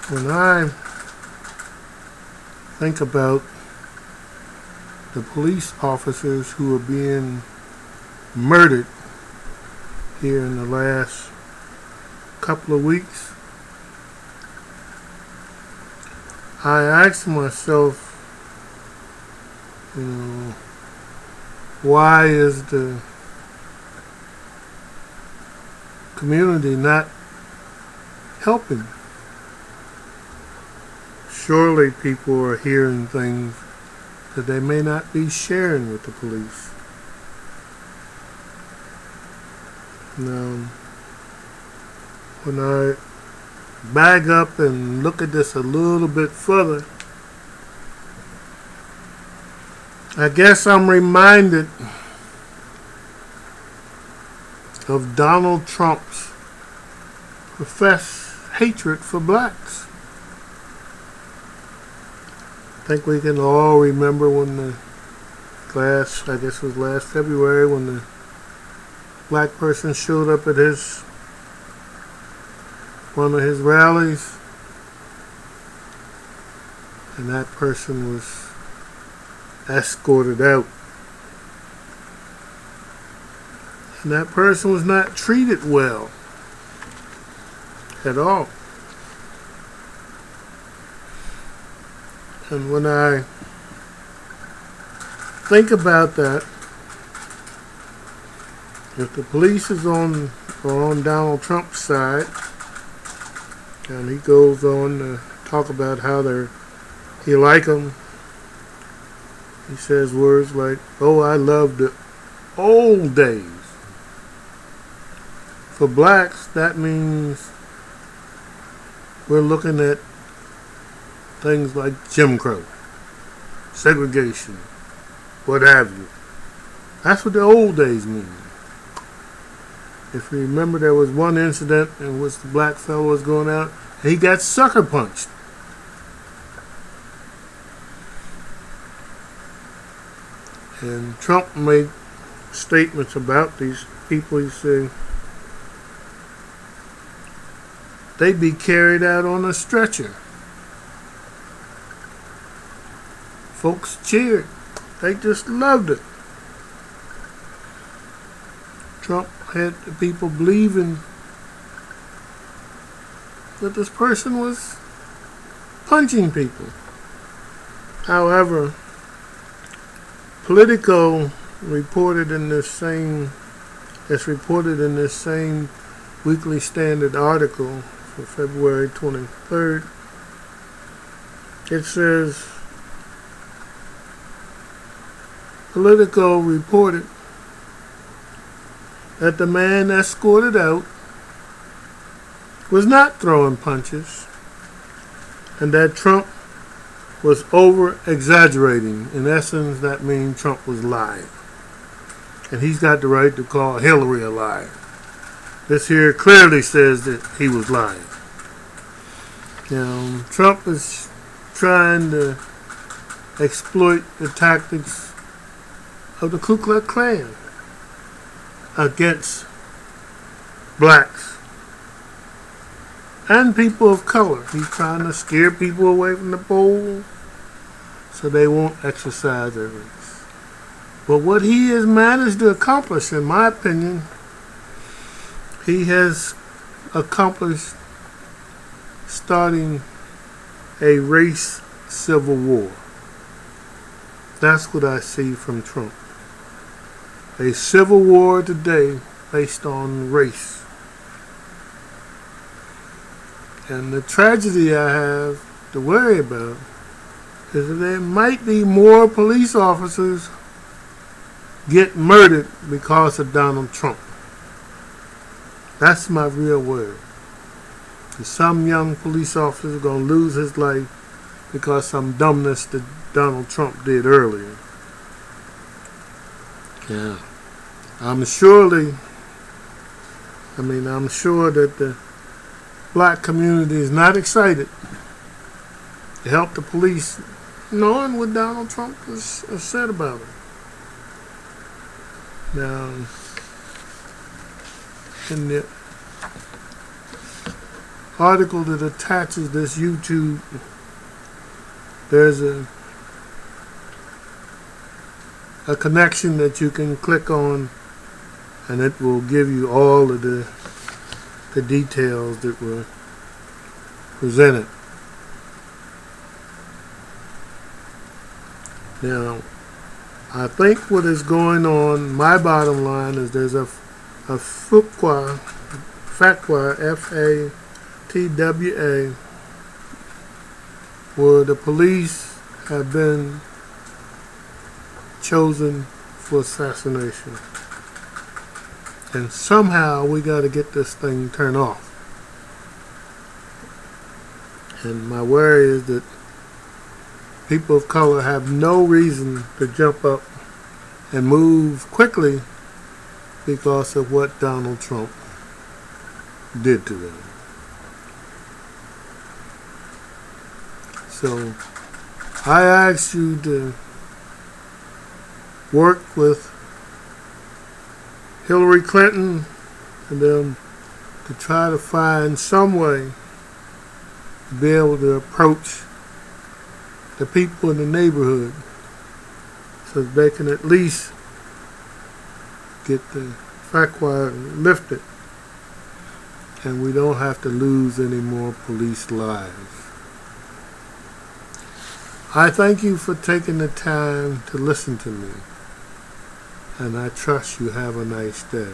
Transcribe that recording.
When I think about the police officers who are being murdered here in the last couple of weeks, I ask myself, why is the community not helping? Surely people are hearing things that they may not be sharing with the police. Now, when I back up and look at this a little bit further, I guess I'm reminded of Donald Trump's professed hatred for blacks. I think we can all remember when last February, when the black person showed up at one of his rallies, and that person was escorted out. And that person was not treated well at all. And when I think about that, if the police are on Donald Trump's side, and he goes on to talk about how he like them, he says words like, "Oh, I love the old days." For blacks, that means we're looking at things like Jim Crow, segregation, what have you. That's what the old days mean. If you remember, there was one incident in which the black fellow was going out, and he got sucker punched. And Trump made statements about these people. He said they'd be carried out on a stretcher. Folks cheered. They just loved it. Trump had the people believing that this person was punching people. However, Politico reported in this same Weekly Standard article for February 23rd, it says, Politico reported that the man escorted out was not throwing punches, and that Trump was over-exaggerating. In essence, that means Trump was lying. And he's got the right to call Hillary a liar. This here clearly says that he was lying. Trump is trying to exploit the tactics of the Ku Klux Klan against blacks and people of color. He's trying to scare people away from the polls so they won't exercise their rights. But what he has managed to accomplish, in my opinion, he has accomplished starting a race civil war. That's what I see from Trump. A civil war today based on race. And the tragedy I have to worry about is that there might be more police officers get murdered because of Donald Trump. That's my real worry. Some young police officer is going to lose his life because some dumbness that Donald Trump did earlier. Yeah. I'm sure that the black community is not excited to help the police, knowing what Donald Trump has said about it. Now, article that attaches this YouTube, there's a connection that you can click on, and it will give you all of the details that were presented. Now, I think what is going on, my bottom line is there's a fatwa, F-A-T-W-A, where the police have been chosen for assassination. And somehow we got to get this thing turned off. And my worry is that people of color have no reason to jump up and move quickly because of what Donald Trump did to them. So I ask you to work with Hillary Clinton and them to try to find some way to be able to approach the people in the neighborhood so that they can at least get the fatwa lifted and we don't have to lose any more police lives. I thank you for taking the time to listen to me, and I trust you have a nice day.